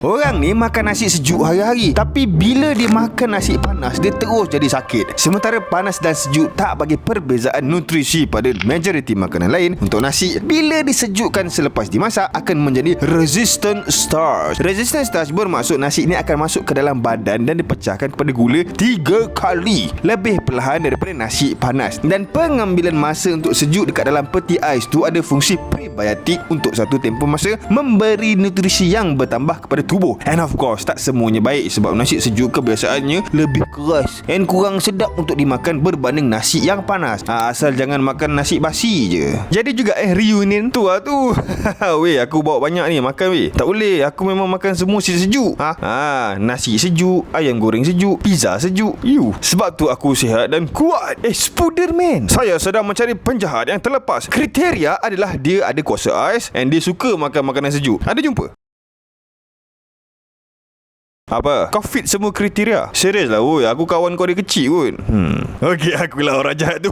Orang ni makan nasi sejuk hari-hari, tapi bila dia makan nasi panas, dia terus jadi sakit. Sementara panas dan sejuk tak bagi perbezaan nutrisi pada majoriti makanan lain. Untuk nasi, bila disejukkan selepas dimasak, akan menjadi resistant starch. Resistant starch bermaksud nasi ini akan masuk ke dalam badan dan dipecahkan kepada gula 3 kali lebih perlahan daripada nasi panas. Dan pengambilan masa untuk sejuk dekat dalam peti ais tu ada fungsi prebiotik untuk satu tempoh masa memberi nutrisi yang bertambah kepada tubuh. And of course, tak semuanya baik sebab nasi sejuk kebiasaannya lebih keras and kurang sedap untuk dimakan berbanding nasi yang panas. Asal jangan makan nasi basi je. Jadi juga reunion tu tu. Weh, aku bawa banyak ni makan weh. Tak boleh, aku memang makan semua sejuk. Nasi sejuk, ayam goreng sejuk, pizza sejuk. Sebab tu aku sihat dan kuat. Spiderman. Saya sedang mencari penjahat yang terlepas. Kriteria adalah dia ada kuasa ais and dia suka makan makanan sejuk. Ada jumpa? Apa? Kau fit semua kriteria? Serius lah, woi. Aku kawan kau dari kecil pun. Okey, akulah orang jahat tu.